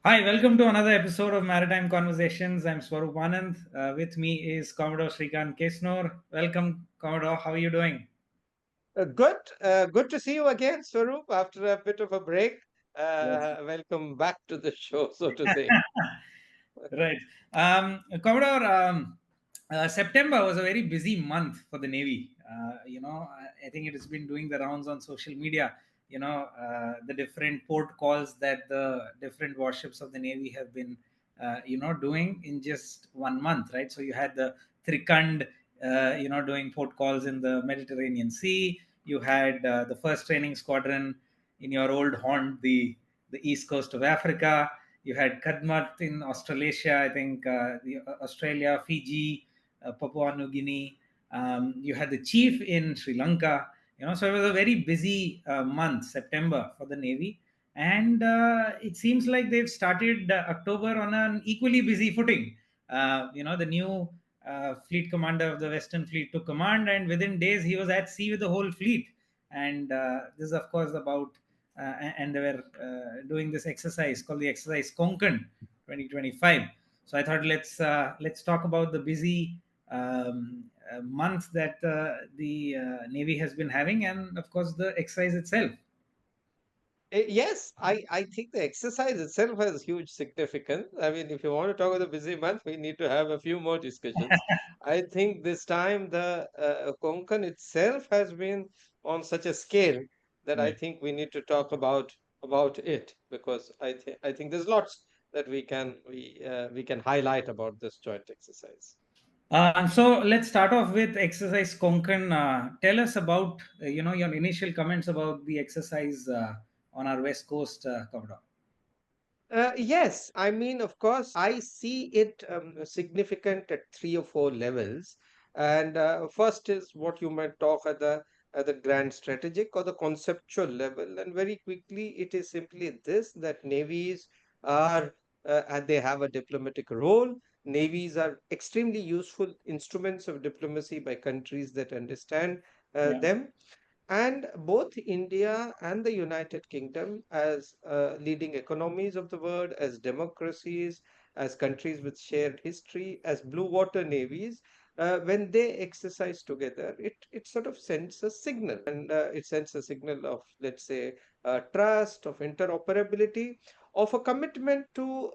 Hi, welcome to another episode of Maritime Conversations. I'm Swaroop Anand. With me is Commodore Srikant Kesnur. Welcome, Commodore. How are you doing? Good to see you again, Swaroop, after a bit of a break. Yes. Welcome back to the show, so to say. Right. Commodore, September was a very busy month for the Navy. I think it has been doing the rounds on social media. The different port calls that the different warships of the Navy have been, doing in just 1 month, right? So you had the Srikant, doing port calls in the Mediterranean Sea. You had the first training squadron in your old haunt, the east coast of Africa. You had Kadmat in Australasia, I think, Australia, Fiji, Papua New Guinea. You had the chief in Sri Lanka. So it was a very busy month, September, for the Navy. And it seems like they've started October on an equally busy footing. The new fleet commander of the Western Fleet took command, and within days he was at sea with the whole fleet. And this is, of course, about and they were doing this exercise called the Exercise Konkan 2025. So I thought let's talk about the busy month that the Navy has been having, and of course the exercise itself. Yes, I think the exercise itself has huge significance. I mean, if you want to talk about the busy month, we need to have a few more discussions. I think this time the Konkan itself has been on such a scale that I Right. think we need to talk about it because I think there's lots that we can highlight about this joint exercise. So let's start off with exercise Konkan. Tell us about your initial comments about the exercise on our west coast, Commodore. Yes, I mean, of course, I see it significant at three or four levels. And first is what you might talk at the grand strategic or the conceptual level. And very quickly, it is simply this that navies are and they have a diplomatic role. Navies are extremely useful instruments of diplomacy by countries that understand Yeah. them. And both India and the United Kingdom, as leading economies of the world, as democracies, as countries with shared history, as blue water navies, when they exercise together, it sort of sends a signal, and it sends a signal of, let's say, trust, of interoperability, of a commitment to,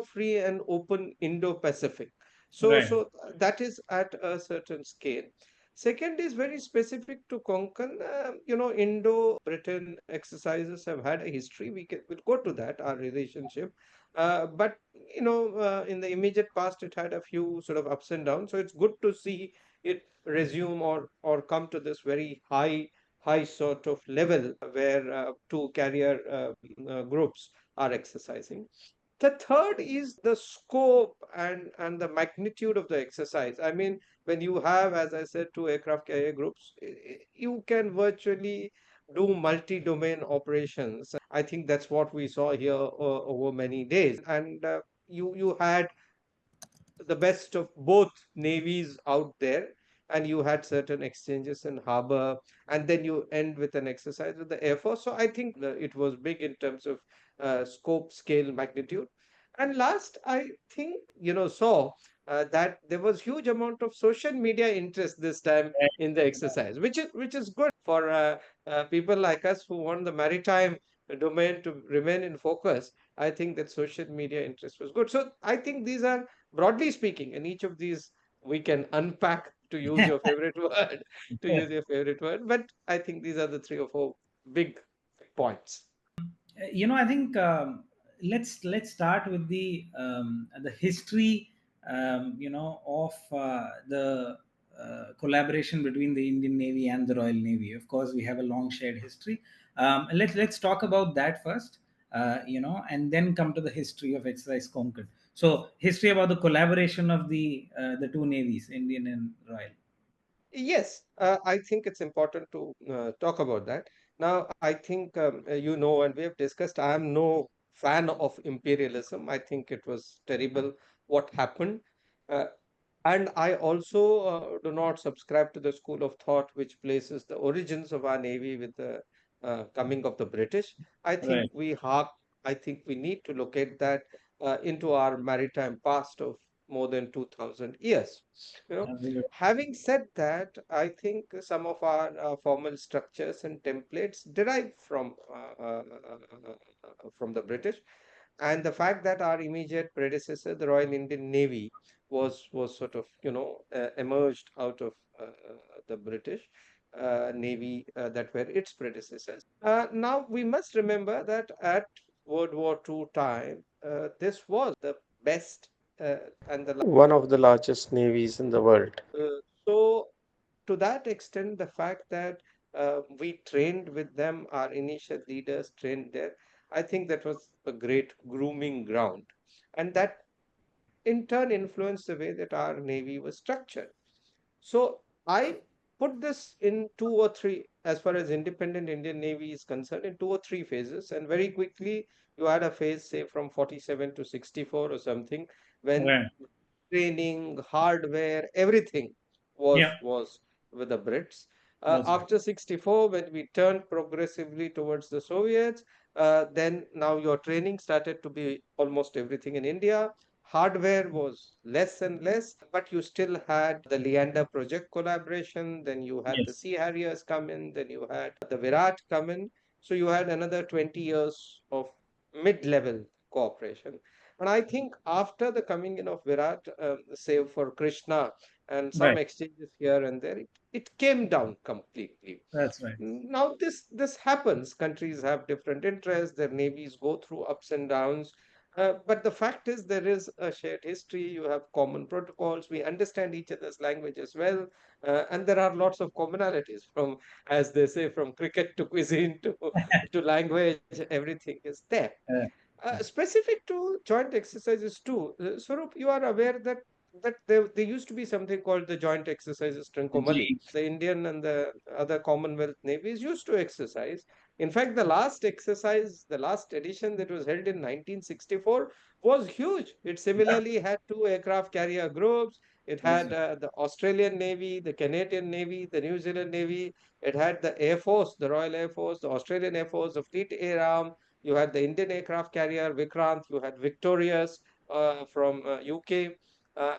free and open Indo-Pacific. So, Right. so that is at a certain scale. Second is very specific to Konkan. Indo-Britain exercises have had a history. We'll go to that, our relationship. But, in the immediate past, it had a few sort of ups and downs. So it's good to see it resume or come to this very high sort of level where two carrier groups are exercising. The third is the scope and the magnitude of the exercise. I mean, when you have, as I said, two aircraft carrier groups, you can virtually do multi-domain operations. I think that's what we saw here over many days. And you had the best of both navies out there, and you had certain exchanges in harbor, and then you end with an exercise with the air force. So I think it was big in terms of scope, scale, magnitude. And last, I think, saw that there was huge amount of social media interest this time in the exercise, which is good for people like us who want the maritime domain to remain in focus. I think that social media interest was good. So I think these are, broadly speaking, and each of these we can unpack, to use your favorite word, but I think these are the three or four big points. I think let's start with the history, of the collaboration between the Indian Navy and the Royal Navy. Of course, we have a long shared history. Let's talk about that first, and then come to the history of Exercise Konkan. So, history about the collaboration of the two navies, Indian and Royal. Yes, I think it's important to talk about that. Now, I think and we have discussed, I am no fan of imperialism. I think it was terrible what happened. Uh, and I also do not subscribe to the school of thought which places the origins of our navy with the coming of the British. I think Right. we hark I think we need to locate that into our maritime past of more than 2000 years. You know, Absolutely. having said that, I think some of our formal structures and templates derive from the British, and the fact that our immediate predecessor, the Royal Indian Navy, was sort of emerged out of the British Navy that were its predecessors. Now we must remember that at World War II time, this was the best and the one of the largest navies in the world. So to that extent, the fact that we trained with them, our initial leaders trained there, I think that was a great grooming ground. And that in turn influenced the way that our Navy was structured. So I put this in two or three, as far as independent Indian Navy is concerned, in two or three phases. And very quickly, you had a phase, say, from 47 to 64 or something, when Right. training, hardware, everything Yeah, was with the Brits. that's right. After 64, when we turned progressively towards the Soviets, then now your training started to be almost everything in India. Hardware was less and less, but you still had the Leander project collaboration. Then you had the Yes. Sea Harriers come in. Then you had the Virat come in. So you had another 20 years of mid-level cooperation. And I think after the coming in of Virat, save for Krishna and some Right. exchanges here and there, it came down completely. That's right. Now this happens. Countries have different interests. Their navies go through ups and downs. But the fact is, there is a shared history. You have common protocols. We understand each other's language as well, and there are lots of commonalities from, as they say, from cricket to cuisine to language. Everything is there. Uh, Specific to joint exercises too, Swaroop, you are aware that there used to be something called the joint exercises Trincomalee. G. The Indian and the other Commonwealth navies used to exercise. In fact, the last exercise, the last edition that was held in 1964 was huge. It Yeah, similarly had two aircraft carrier groups. It that's had right. the Australian Navy, the Canadian Navy, the New Zealand Navy. It had the Air Force, the Royal Air Force, the Australian Air Force, the Fleet Air Arm. You had the Indian aircraft carrier Vikrant, you had Victorious from UK,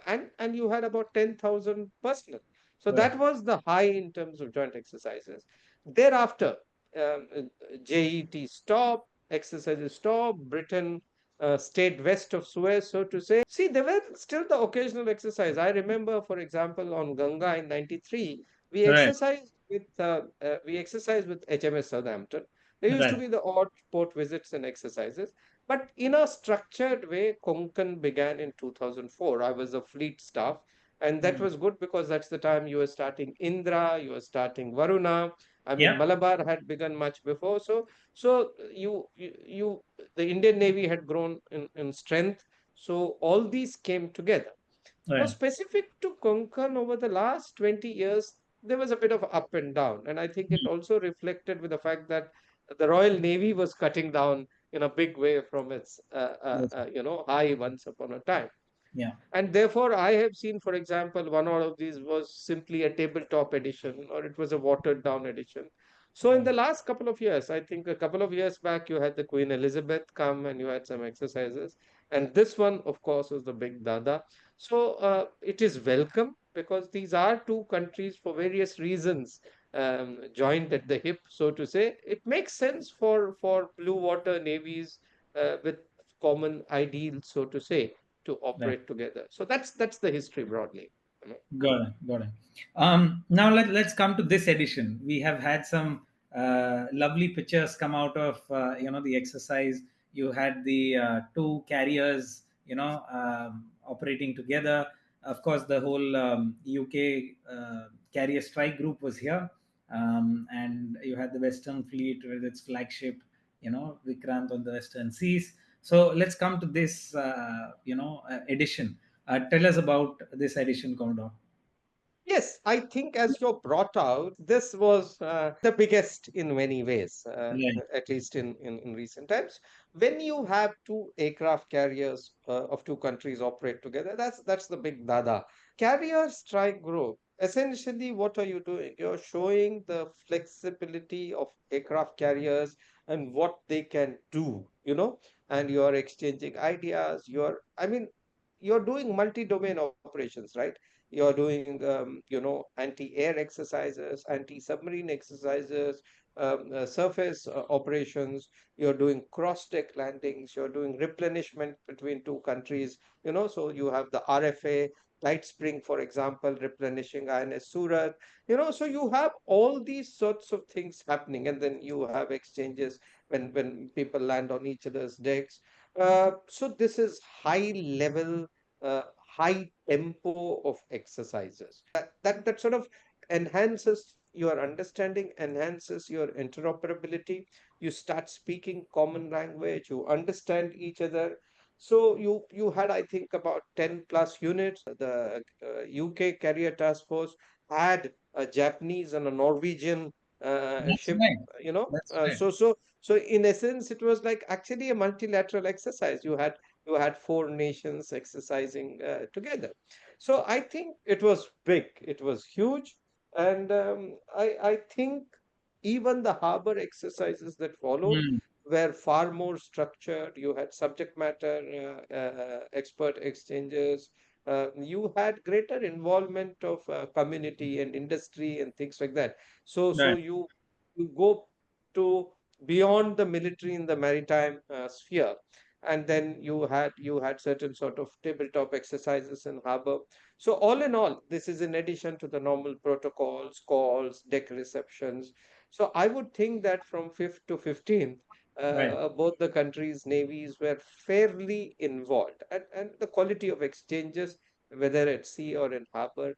and you had about 10,000 personnel. So Right. that was the high in terms of joint exercises. Thereafter, um, uh, JET stopped, exercises stopped, Britain stayed west of Suez, so to say. See, there were still the occasional exercise. I remember, for example, on Ganga in 93, Right. we exercised with HMS Southampton. There used to Right. be the odd port visits and exercises, but in a structured way, Konkan began in 2004. I was a fleet staff, and that Mm. was good because that's the time you were starting Indra, you were starting Varuna. I mean, Yeah. Malabar had begun much before. So the Indian Navy had grown in strength. So all these came together. Now, Right. specific to Konkan over the last 20 years, there was a bit of up and down. And I think it Mm. also reflected with the fact that the Royal Navy was cutting down in a big way from its, That's, high once upon a time. yeah. And therefore, I have seen, for example, one out of these was simply a tabletop edition or it was a watered down edition. So, in Right. the last couple of years, I think a couple of years back, you had the Queen Elizabeth come and you had some exercises. And this one, of course, was the Big Dada. So, it is welcome because these are two countries for various reasons joined at the hip, so to say. It makes sense for blue water navies with common ideals, so to say, to Right. operate together. So that's the history broadly. You know. Got it. Got it. Now let's come to this edition. We have had some lovely pictures come out of the exercise. You had the two carriers operating together. Of course, the whole UK carrier strike group was here, and you had the Western Fleet with its flagship, Vikrant on the Western Seas. So let's come to this edition. Tell us about this edition, Commodore. Yes, I think as you brought out, this was the biggest in many ways, Right. at least in recent times. When you have two aircraft carriers of two countries operate together, that's the big dada. Carrier strike group. Essentially, what are you doing? You're showing the flexibility of aircraft carriers and what they can do. and you are exchanging ideas. I mean, you're doing multi-domain operations, right? You're doing, anti-air exercises, anti-submarine exercises, surface operations. You're doing cross-deck landings. You're doing replenishment between two countries. So you have the RFA, Light Spring, for example, replenishing INS Surat. So you have all these sorts of things happening, and then you have exchanges when people land on each other's decks. So this is high level, uh, high tempo of exercises. That sort of enhances your understanding, enhances your interoperability. You start speaking common language, you understand each other. So you had, I think, about 10 plus units. The UK Carrier Task Force had a Japanese and a Norwegian That's ship. right. That's right. So in essence, it was like actually a multilateral exercise. You had four nations exercising together. So I think it was big, it was huge, and I think even the harbor exercises that followed Mm, were far more structured. You had subject matter expert exchanges. You had greater involvement of community and industry and things like that. So right. you go to beyond the military in the maritime sphere, and then you had certain sort of tabletop exercises in harbor. So all in all, this is in addition to the normal protocols, calls, deck receptions. So I would think that from 5th to 15th, Right. both the countries' navies were fairly involved, and the quality of exchanges, whether at sea or in harbor,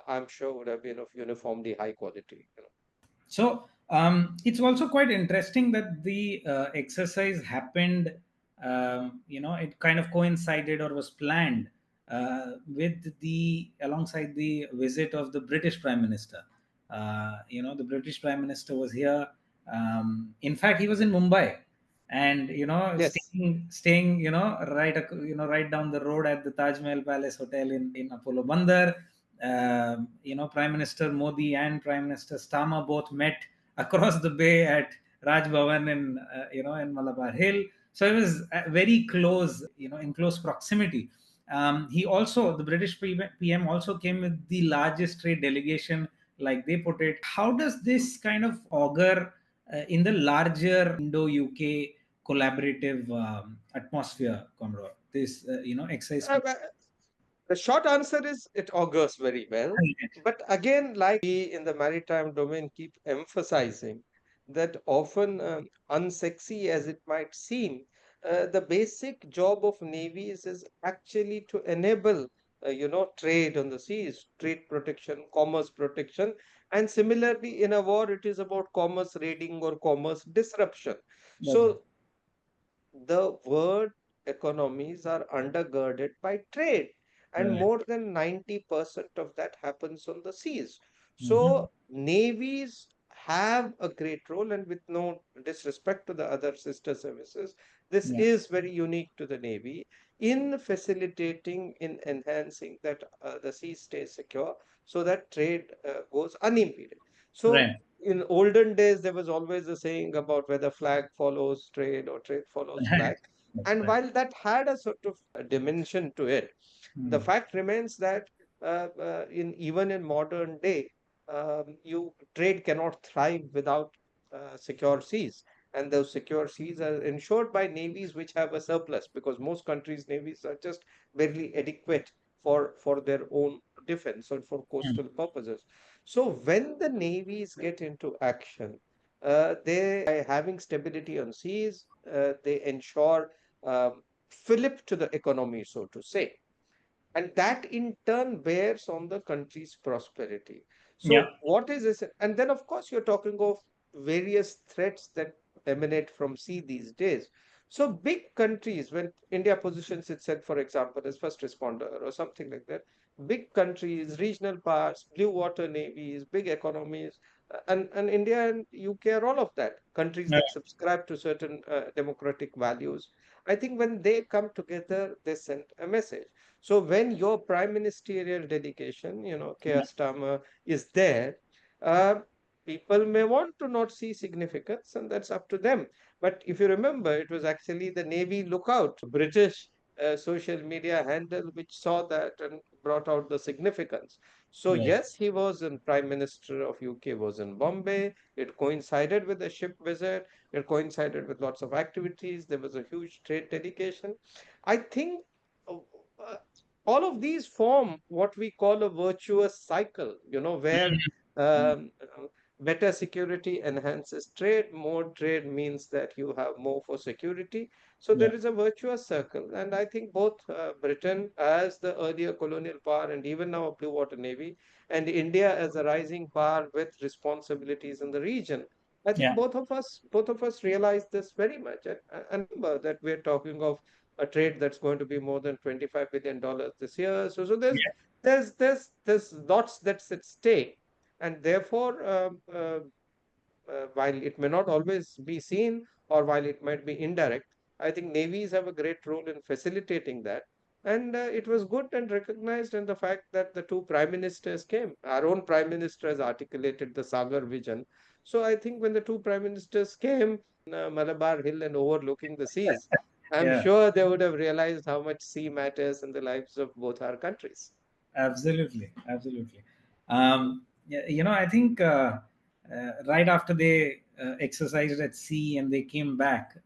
I'm sure would have been of uniformly high quality. So it's also quite interesting that the exercise happened. It kind of coincided or was planned with the alongside the visit of the British Prime Minister. The British Prime Minister was here. In fact, he was in Mumbai, and Yes. staying right down the road at the Taj Mahal Palace Hotel in Apollo Bandar. Prime Minister Modi and Prime Minister Starmer both met across the bay at Raj Bhavan in Malabar Hill. So it was very close, in close proximity. The British PM also came with the largest trade delegation, like they put it. How does this kind of augur in the larger Indo-UK collaborative atmosphere, Comrade? This, exercise. Uh, uh, The short answer is it augurs very well. But again, like we in the maritime domain keep emphasizing that often unsexy as it might seem, the basic job of navies is actually to enable, trade on the seas, trade protection, commerce protection. And similarly, in a war, it is about commerce raiding or commerce disruption. That's So the world economies are undergirded by trade, and right. more than 90% of that happens on the seas. Hmm. So navies have a great role, and with no disrespect to the other sister services, this Yeah. is very unique to the navy in facilitating, in enhancing that the sea stays secure, so that trade goes unimpeded. So Right. in olden days, there was always a saying about whether flag follows trade or trade follows Right. flag. That's And right. while that had a sort of a dimension to it, the Hmm. fact remains that in even in modern day, you trade cannot thrive without secure seas. And those secure seas are ensured by navies which have a surplus, because most countries' navies are just barely adequate for their own defense or for Hmm. coastal purposes. So when the navies get into action, they, by having stability on seas, they ensure fillip to the economy, so to say, and that in turn bears on the country's prosperity. Yeah. So what is this? And then, of course, you're talking of various threats that emanate from sea these days. So big countries, when India positions itself, for example, as first responder or something like that, big countries, regional powers, blue water navies, big economies, and India and UK are all of that, countries Right. that subscribe to certain democratic values. I think when they come together, they send a message. So when your prime ministerial delegation, Keir Yeah. Starmer, is there, uh, People may want to not see significance, and that's up to them. But if you remember, it was actually the Navy Lookout, British social media handle, which saw that and brought out the significance. So Right. yes, he was in Prime Minister of UK was in Bombay. It coincided with the ship visit. It coincided with lots of activities. There was a huge trade delegation. I think uh, uh, all of these form what we call a virtuous cycle, where Mm. um, uh, better security enhances trade. More trade means that you have more for security. So Yeah. there is a virtuous circle. And I think both Britain as the earlier colonial power and even now a blue water navy and India as a rising power with responsibilities in the region. I think Yeah. both of us realize this very much. And remember that we're talking of a trade that's going to be more than $25 billion this year. So Yeah. there's lots that's at stake, and therefore, while it may not always be seen or while it might be indirect, I think navies have a great role in facilitating that. And it was good and recognized in the fact that the two prime ministers came. Our own prime minister has articulated the Sagar vision. So I think when the two prime ministers came Malabar Hill and overlooking the seas, I'm Yeah. sure they would have realized how much sea matters in the lives of both our countries. Absolutely, absolutely. Yeah, I think right after they exercised at sea and they came back,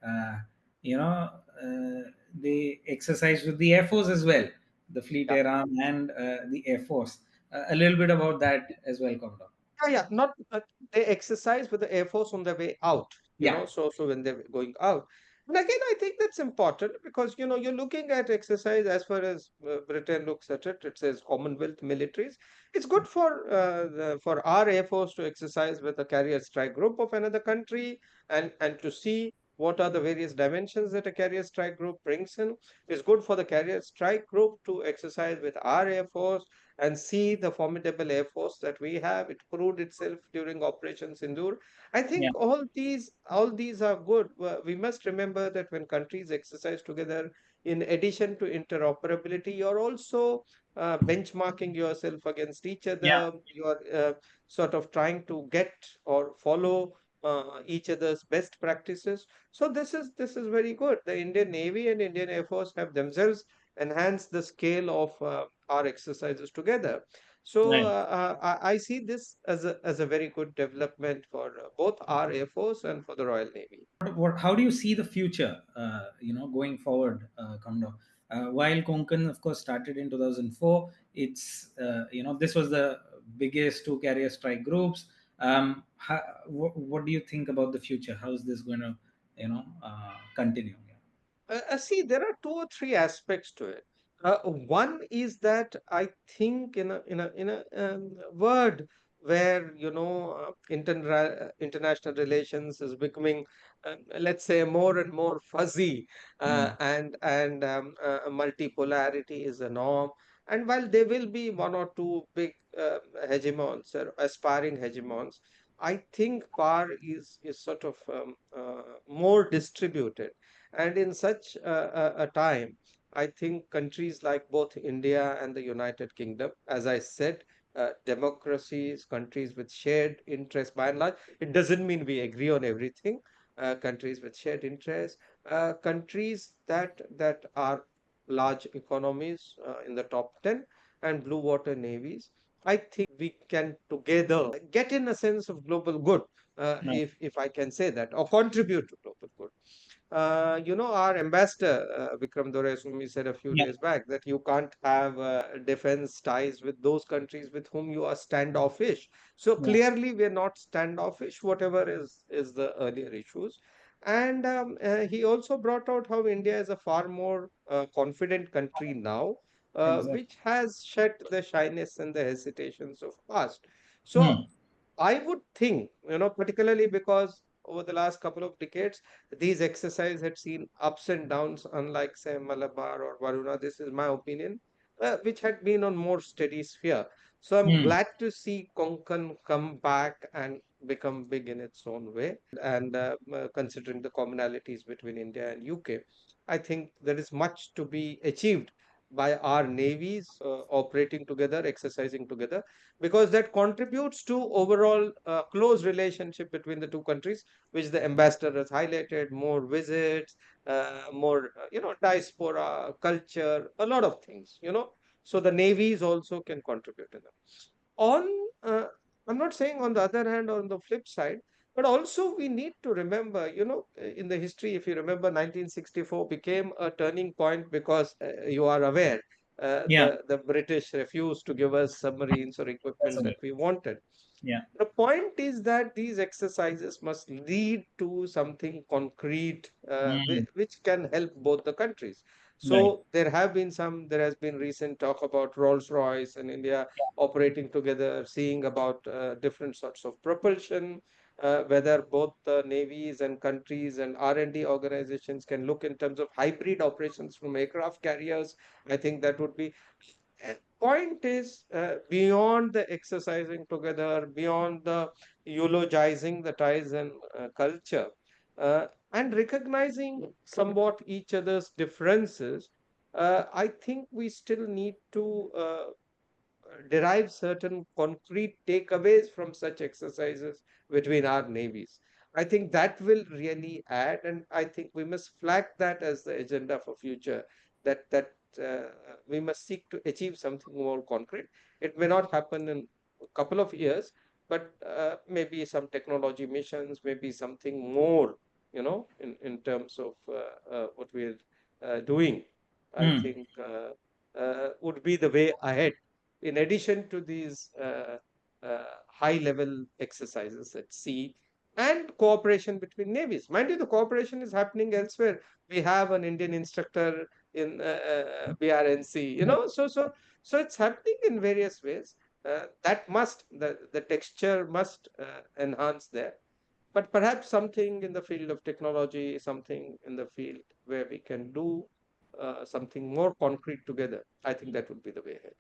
they exercised with the Air Force as well, the Fleet Yeah. Air Arm and the Air Force. A little bit about that as well, Commodore. Yeah, not they exercise with the Air Force on their way out, Yeah, so when they're going out. And again, I think that's important because you're looking at exercise as far as Britain looks at it. It says Commonwealth militaries. It's good for our Air Force to exercise with a carrier strike group of another country and to see what are the various dimensions that a carrier strike group brings in. It's good for the carrier strike group to exercise with our Air Force and see the formidable air force that we have. It proved itself during Operation Sindoor. I yeah, think all these are good. We must remember that when countries exercise together, in addition to interoperability, you're also benchmarking yourself against each yeah, other. You're sort of trying to get or follow each other's best practices. So this is very good. The Indian Navy and Indian Air Force have themselves enhanced the scale of our exercises together. So right. I see this as a very good development for both our Air Force and for the Royal Navy. How do you see the future, going forward, Commodore? While Konkan, of course, started in 2004, this was the biggest two carrier strike groups. What do you think about the future? How is this going to, continue? See, there are two or three aspects to it. One is that I think in a word where international relations is becoming, let's say, more and more fuzzy, Mm. and multipolarity is a norm. And while there will be one or two big hegemons or aspiring hegemons, I think power is sort of more distributed, and in such a time, I think countries like both India and the United Kingdom, as I said, democracies, countries with shared interests by and large, it doesn't mean we agree on everything. Countries with shared interests, countries that are large economies in the top 10 and blue water navies. I think we can together get in a sense of global good, No. if I can say that, or contribute to global good. Our ambassador, Vikram Doraiswamy, said a few Yeah, days back that you can't have defense ties with those countries with whom you are standoffish. So yeah, clearly, we're not standoffish, whatever is the earlier issues. And he also brought out how India is a far more confident country now, exactly. which has shed the shyness and the hesitations of past. So Hmm. I would think, particularly because over the last couple of decades, these exercises had seen ups and downs, unlike, say, Malabar or Varuna. This is my opinion, which had been on more steady sphere. So I'm Hmm. glad to see Konkan come back and become big in its own way. And considering the commonalities between India and UK, I think there is much to be achieved by our navies operating together, exercising together, because that contributes to overall close relationship between the two countries, which the ambassador has highlighted, more visits, more, diaspora, culture, a lot of things. So the navies also can contribute in that. On, uh, I'm not saying on the other hand, on the flip side, but also we need to remember, in the history, if you remember, 1964 became a turning point because you are aware, Yeah, the British refused to give us submarines or that's equipment right. that we wanted. Yeah. The point is that these exercises must lead to something concrete, Mm. which can help both the countries. Right. So there has been recent talk about Rolls-Royce and India operating together, seeing about different sorts of propulsion, whether both the navies and countries and R&D organizations can look in terms of hybrid operations from aircraft carriers. I think that would be point is, beyond the exercising together, beyond the eulogizing the ties and culture, and recognizing somewhat each other's differences, I think we still need to derive certain concrete takeaways from such exercises between our navies. I think that will really add, and I think we must flag that as the agenda for future. That uh, we must seek to achieve something more concrete. It may not happen in a couple of years, but maybe some technology missions, maybe something more. In terms of what we're doing, I Mm. think would be the way ahead in addition to these high level exercises at sea and cooperation between navies. Mind you, the cooperation is happening elsewhere. We have an Indian instructor in BRNC, so it's happening in various ways. The texture must enhance there, but perhaps something in the field of technology, something in the field where we can do something more concrete together. I think that would be the way ahead.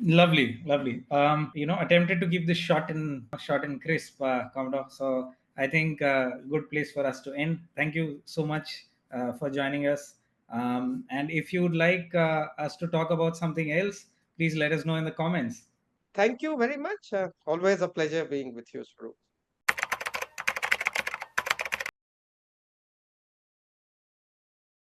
Lovely, lovely. Attempted to keep this short and crisp, Commodore. So I think good place for us to end. Thank you so much for joining us. And if you would like us to talk about something else, please let us know in the comments. Thank you very much. Always a pleasure being with you, Swaroop.